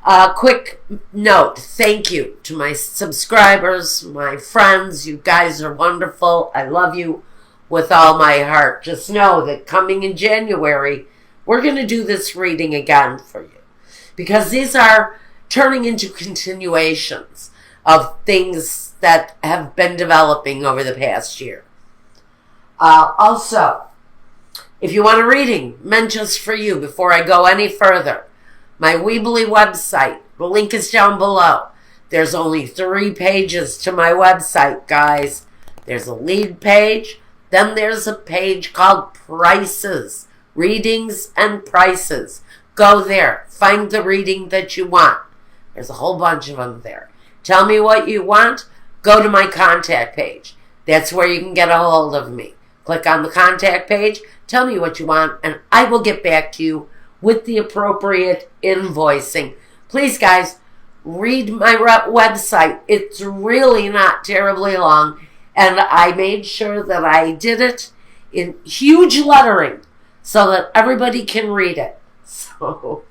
Quick note, thank you to my subscribers, my friends. You guys are wonderful. I love you with all my heart. Just know that coming in January, we're going to do this reading again for you, because these are turning into continuations of things that have been developing over the past year. Also, if you want a reading meant just for you, before I go any further, my Weebly website, the link is down below. There's only 3 pages to my website, guys. There's a lead page, then there's a page called Prices, Readings and Prices. Go there, find the reading that you want. There's a whole bunch of them there. Tell me what you want, go to my contact page. That's where you can get a hold of me. Click on the contact page, tell me what you want, and I will get back to you with the appropriate invoicing. Please, guys, read my website. It's really not terribly long, and I made sure that I did it in huge lettering so that everybody can read it. So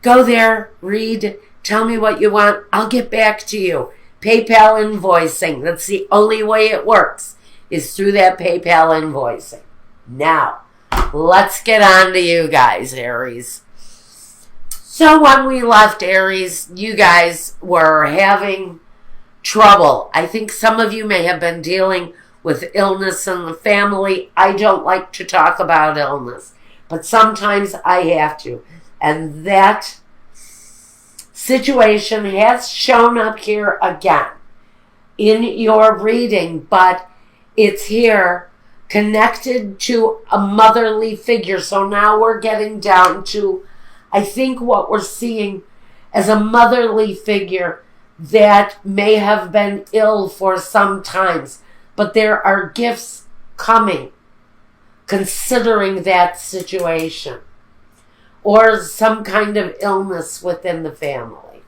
go there, read, tell me what you want. I'll get back to you. PayPal invoicing. That's the only way it works, is through that PayPal invoicing. Now, let's get on to you guys, Aries. So when we left Aries, you guys were having trouble. I think some of you may have been dealing with illness in the family. I don't like to talk about illness, but sometimes I have to. And that situation has shown up here again in your reading, but it's here connected to a motherly figure. So now we're getting down to, I think, what we're seeing as a motherly figure that may have been ill for some times, but there are gifts coming considering that situation, or some kind of illness within the family.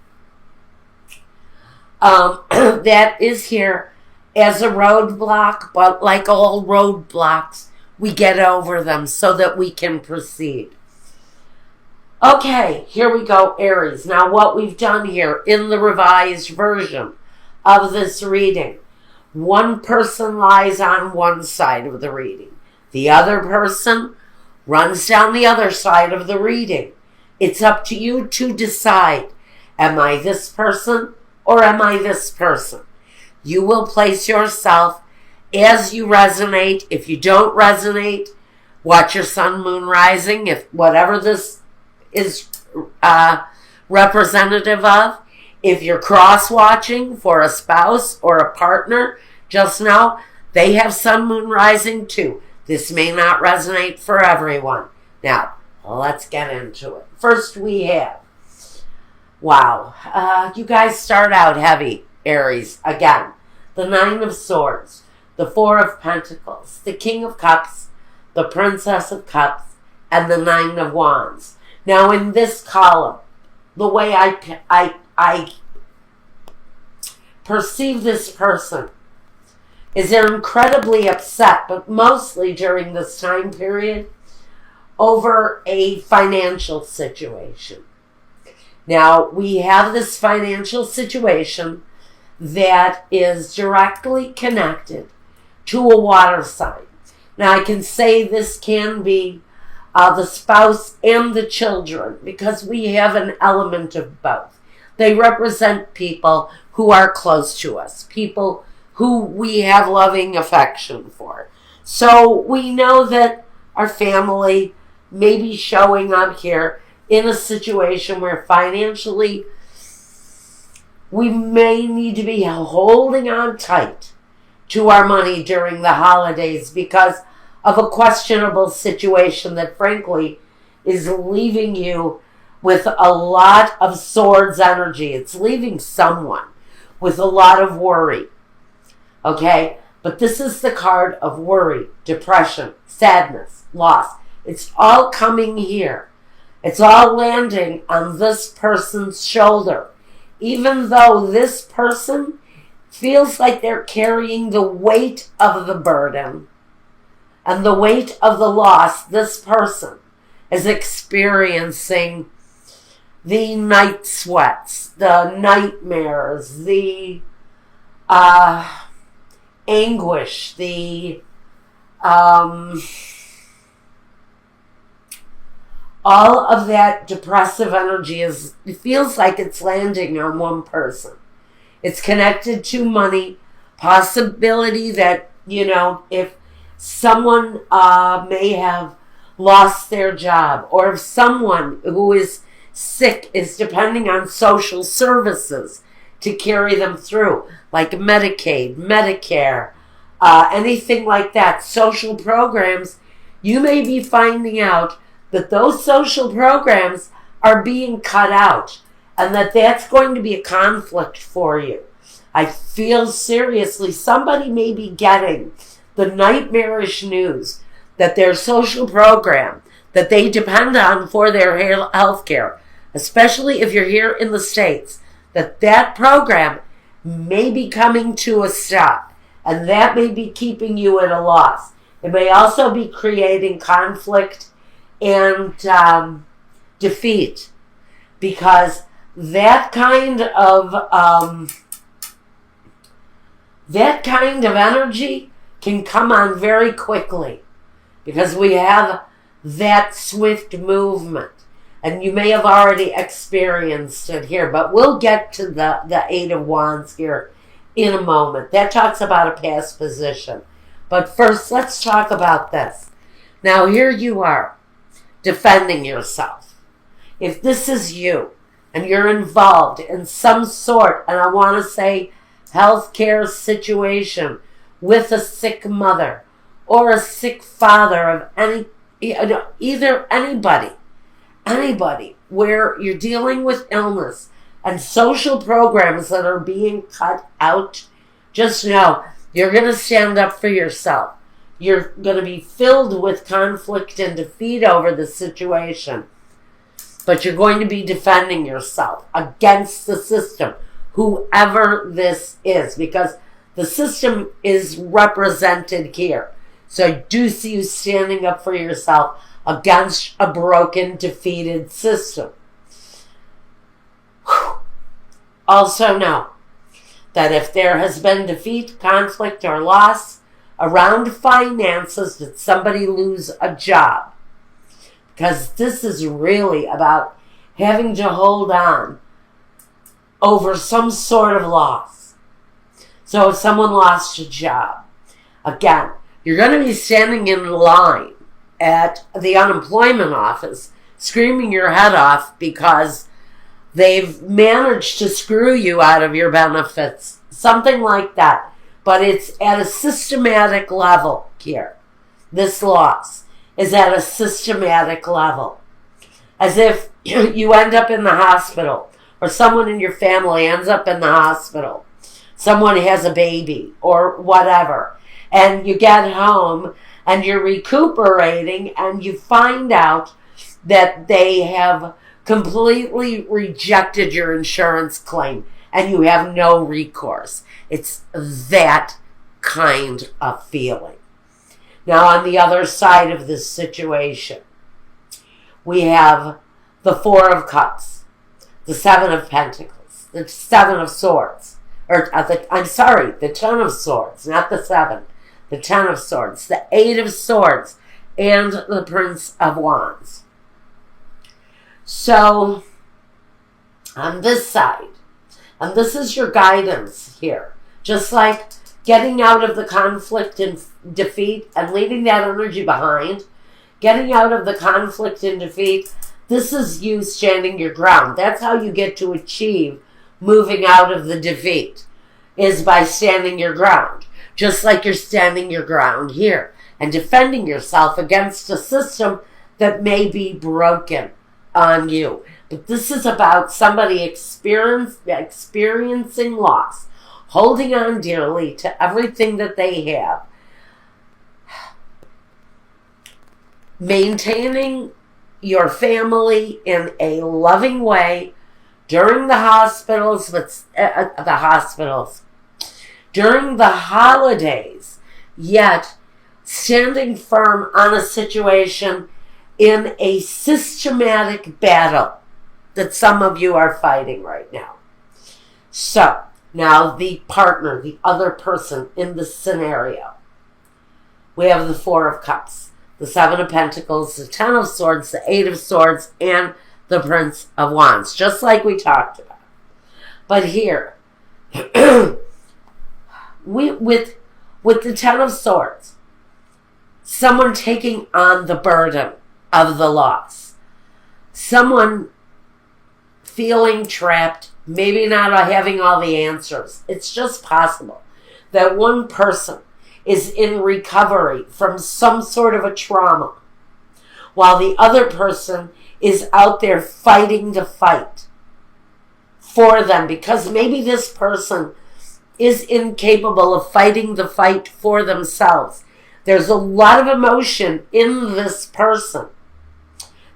That is here as a roadblock, but like all roadblocks, we get over them so that we can proceed. Okay, here we go, Aries. Now, what we've done here in the revised version of this reading, one person lies on one side of the reading. The other person runs down the other side of the reading. It's up to you to decide, am I this person or am I this person? You will place yourself as you resonate. If you don't resonate, watch your sun, moon, rising. If whatever this is representative of, if you're cross-watching for a spouse or a partner, just know they have sun, moon, rising too. This may not resonate for everyone. Now, let's get into it. First we have, wow, you guys start out heavy, Aries, again. The 9 of Swords, the 4 of Pentacles, the King of Cups, the Princess of Cups, and the 9 of Wands. Now in this column, the way I perceive this person is they're incredibly upset, but mostly during this time period, over a financial situation. Now, we have this financial situation that is directly connected to a water sign. Now, I can say this can be the spouse and the children, because we have an element of both. They represent people who are close to us, people who we have loving affection for. So we know that our family may be showing up here in a situation where financially we may need to be holding on tight to our money during the holidays because of a questionable situation that frankly is leaving you with a lot of swords energy. It's leaving someone with a lot of worry. Okay? But this is the card of worry, depression, sadness, loss. It's all coming here. It's all landing on this person's shoulder. Even though this person feels like they're carrying the weight of the burden and the weight of the loss, this person is experiencing the night sweats, the nightmares, the anguish, the all of that depressive energy it feels like it's landing on one person. It's connected to money, possibility that, if someone may have lost their job, or if someone who is sick is depending on social services to carry them through, like Medicaid, Medicare, anything like that, social programs, you may be finding out that those social programs are being cut out, and that's going to be a conflict for you. I feel seriously somebody may be getting the nightmarish news that their social program that they depend on for their health care, especially if you're here in the States, that program may be coming to a stop, and that may be keeping you at a loss. It may also be creating conflict and defeat, because that kind of energy can come on very quickly, because we have that swift movement, and you may have already experienced it here, but we'll get to the Eight of Wands here in a moment. That talks about a past position. But first, let's talk about this. Now, here you are, defending yourself. If this is you, and you're involved in some sort, and I want to say healthcare situation with a sick mother or a sick father of either anybody where you're dealing with illness and social programs that are being cut out, just know you're going to stand up for yourself. You're going to be filled with conflict and defeat over the situation, but you're going to be defending yourself against the system, whoever this is, because the system is represented here. So I do see you standing up for yourself against a broken, defeated system. Also know that if there has been defeat, conflict, or loss around finances, did somebody lose a job? Because this is really about having to hold on over some sort of loss. So if someone lost a job, again, you're going to be standing in line at the unemployment office, screaming your head off because they've managed to screw you out of your benefits. Something like that. But it's at a systematic level here. This loss is at a systematic level. As if you end up in the hospital, or someone in your family ends up in the hospital. Someone has a baby or whatever. And you get home and you're recuperating and you find out that they have completely rejected your insurance claim and you have no recourse. It's that kind of feeling. Now, on the other side of this situation, we have the Four of Cups, the Seven of Pentacles, the Seven of Swords, the Ten of Swords, not the Seven, the Ten of Swords, the Eight of Swords, and the Prince of Wands. So, on this side, and this is your guidance here, just like getting out of the conflict and defeat and leaving that energy behind, getting out of the conflict and defeat, this is you standing your ground. That's how you get to achieve moving out of the defeat, is by standing your ground. Just like you're standing your ground here and defending yourself against a system that may be broken on you. But this is about somebody experiencing loss, holding on dearly to everything that they have, maintaining your family in a loving way during the during the holidays, yet standing firm on a situation in a systematic battle that some of you are fighting right now. So, now the partner, the other person in this scenario. We have the Four of Cups, the Seven of Pentacles, the Ten of Swords, the Eight of Swords, and the Prince of Wands, just like we talked about. But here, with the Ten of Swords, someone taking on the burden of the loss. Someone feeling trapped, maybe not having all the answers. It's just possible that one person is in recovery from some sort of a trauma, while the other person is out there fighting the fight for them, because maybe this person is incapable of fighting the fight for themselves. There's a lot of emotion in this person.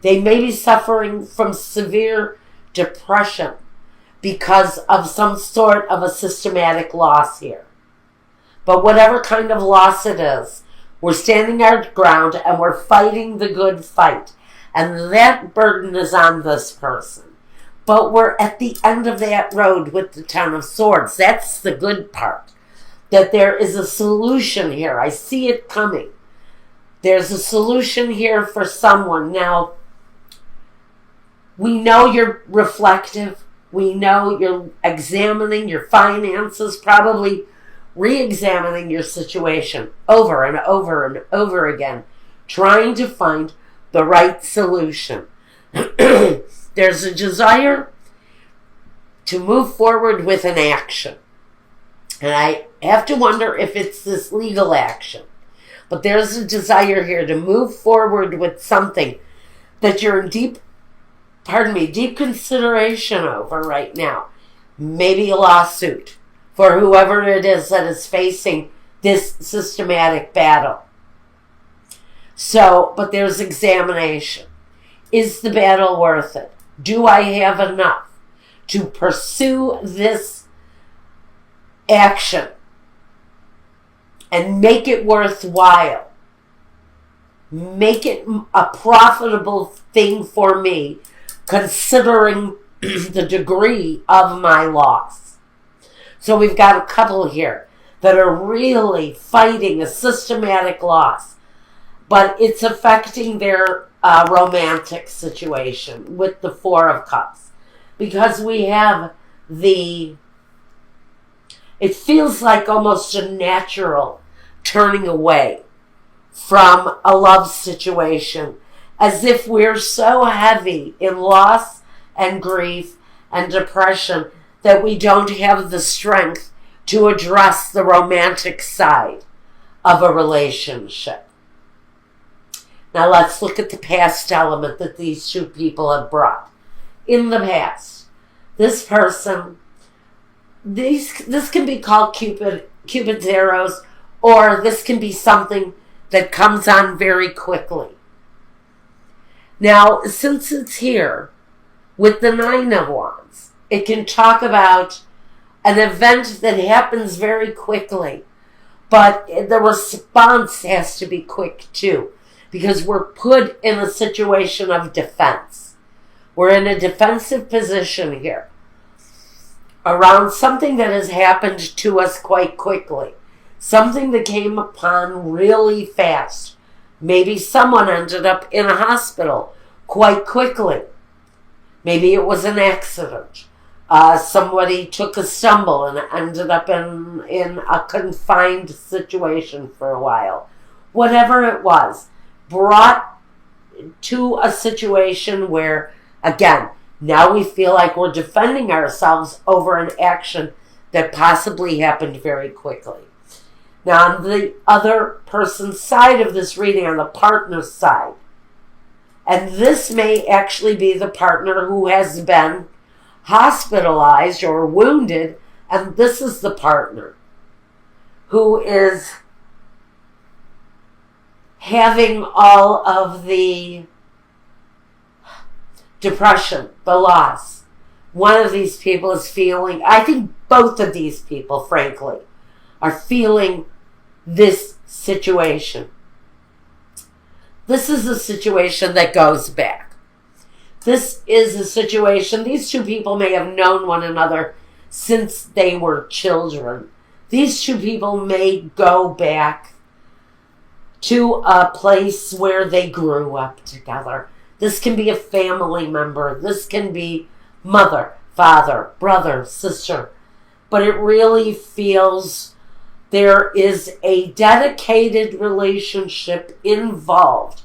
They may be suffering from severe depression because of some sort of a systematic loss here. But whatever kind of loss it is, we're standing our ground and we're fighting the good fight. And that burden is on this person. But we're at the end of that road with the Ten of Swords. That's the good part. That there is a solution here. I see it coming. There's a solution here for someone. Now, we know you're reflective. We know you're examining your finances, probably re-examining your situation over and over and over again, trying to find the right solution. There's a desire to move forward with an action. And I have to wonder if it's this legal action. But there's a desire here to move forward with something that you're in deep consideration over right now. Maybe a lawsuit for whoever it is that is facing this systematic battle. So, but there's examination. Is the battle worth it? Do I have enough to pursue this action and make it worthwhile? Make it a profitable thing for me, considering the degree of my loss. So we've got a couple here that are really fighting a systematic loss, but it's affecting their romantic situation with the Four of Cups. Because we have it feels like almost a natural turning away from a love situation, as if we're so heavy in loss and grief and depression that we don't have the strength to address the romantic side of a relationship. Now let's look at the past element that these two people have brought. In the past, this person, this can be called Cupid's arrows, or this can be something that comes on very quickly. Now, since it's here with the Nine of Wands, it can talk about an event that happens very quickly, but the response has to be quick too, because we're put in a situation of defense. We're in a defensive position here around something that has happened to us quite quickly, something that came upon really fast. Maybe someone ended up in a hospital quite quickly. Maybe it was an accident. Somebody took a stumble and ended up in a confined situation for a while. Whatever it was, brought to a situation where, again, now we feel like we're defending ourselves over an action that possibly happened very quickly. Now, on the other person's side of this reading, on the partner's side, and this may actually be the partner who has been hospitalized or wounded, and this is the partner who is having all of the depression, the loss. One of these people is feeling, I think both of these people, frankly, are feeling this situation. This is a situation that goes back. This is a situation. These two people may have known one another since they were children. These two people may go back to a place where they grew up together. This can be a family member. This can be mother, father, brother, sister. But it really feels there is a dedicated relationship involved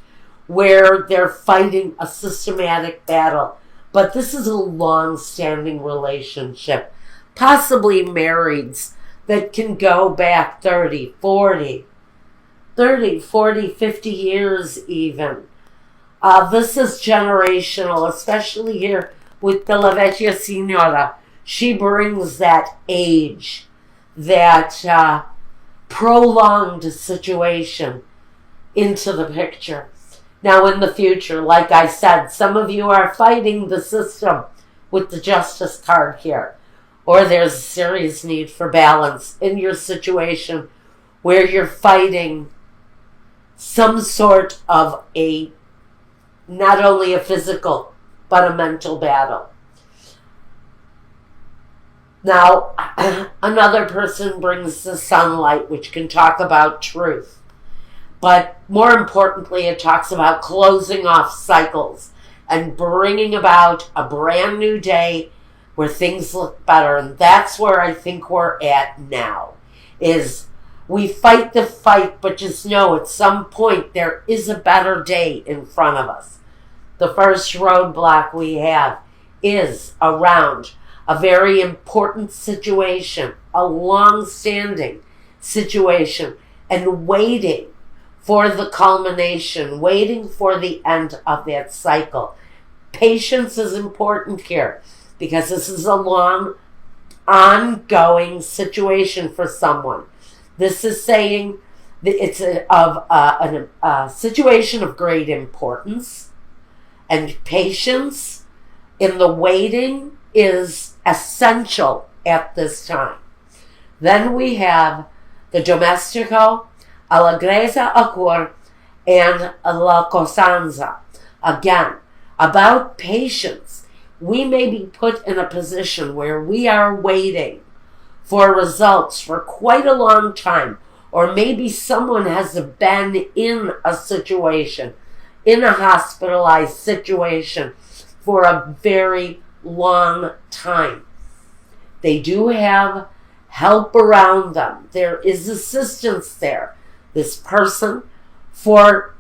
where they're fighting a systematic battle. But this is a long-standing relationship, possibly marrieds that can go back 30, 40, 50 years even. This is generational, especially here with the La Vecchia Signora. She brings that age, that prolonged situation into the picture. Now in the future, like I said, some of you are fighting the system with the Justice card here. Or there's a serious need for balance in your situation where you're fighting some sort of not only a physical, but a mental battle. Now, another person brings the sunlight, which can talk about truth. But more importantly, it talks about closing off cycles and bringing about a brand new day where things look better. And that's where I think we're at now, is we fight the fight, but just know at some point there is a better day in front of us. The first roadblock we have is around a very important situation, a long-standing situation, and waiting for the culmination, waiting for the end of that cycle. Patience is important here because this is a long, ongoing situation for someone. This is saying that it's a situation of great importance, and patience in the waiting is essential at this time. Then we have the domestico, allegrezza a cor, and la costanza. Again, about patience. We may be put in a position where we are waiting for results for quite a long time, or maybe someone has been in a situation, in a hospitalized situation for a very long time. They do have help around them. There is assistance there. This person, for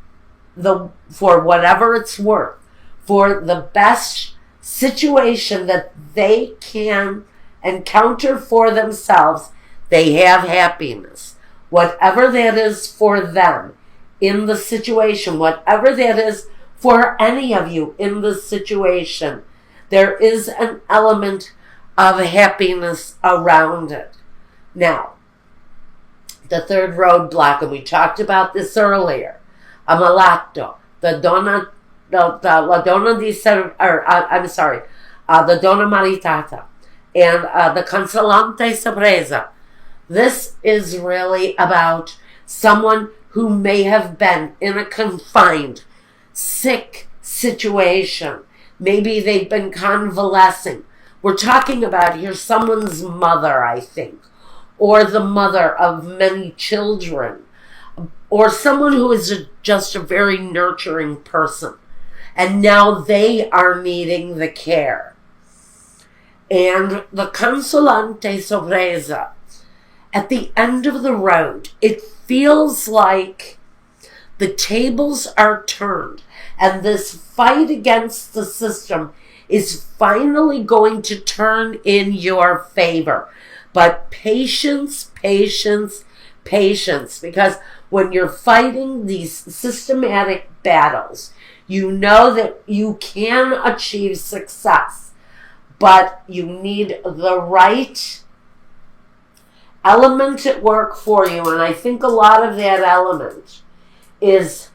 whatever it's worth, for the best situation that they can encounter for themselves, they have happiness. Whatever that is for them in the situation, whatever that is for any of you in the situation, there is an element of happiness around it. Now, the third roadblock, and we talked about this earlier, Amalato, the donna maritata, and the consolante sorpresa. This is really about someone who may have been in a confined, sick situation. Maybe they've been convalescing. We're talking about here someone's mother, I think, or the mother of many children, or someone who is just a very nurturing person. And now they are needing the care. And the consolante sorpresa, at the end of the road, it feels like the tables are turned, and this fight against the system is finally going to turn in your favor. But patience, patience, patience, because when you're fighting these systematic battles, you know that you can achieve success, but you need the right element at work for you. And I think a lot of that element is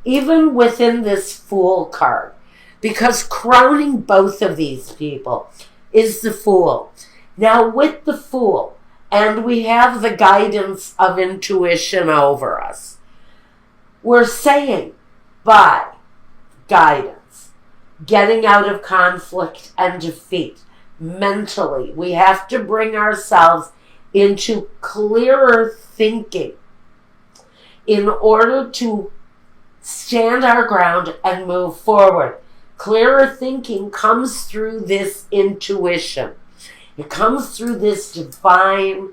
even within this Fool card, because crowning both of these people is the Fool. Now with the Fool, and we have the guidance of intuition over us, we're saying by guidance, getting out of conflict and defeat. Mentally, we have to bring ourselves into clearer thinking in order to stand our ground and move forward. Clearer thinking comes through this intuition. It comes through this divine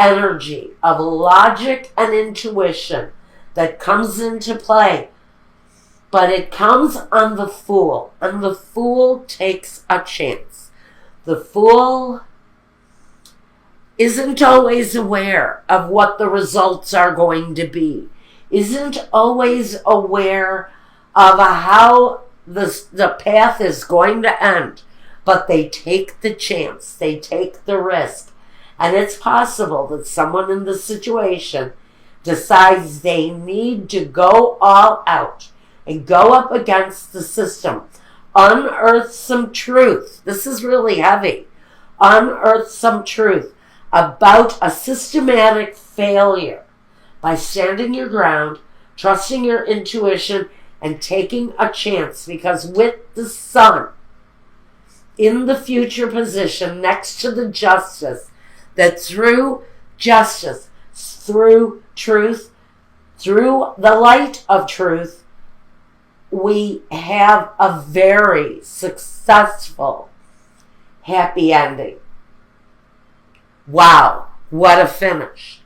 energy of logic and intuition that comes into play. But it comes on the Fool, and the Fool takes a chance. The Fool isn't always aware of what the results are going to be, isn't always aware of how the path is going to end, but they take the chance, they take the risk. And it's possible that someone in the situation decides they need to go all out and go up against the system, unearth some truth. This is really heavy. Unearth some truth about a systematic failure by standing your ground, trusting your intuition, and taking a chance. Because with the Sun in the future position next to the Justice, that through justice, through truth, through the light of truth, we have a very successful, happy ending. Wow, what a finish.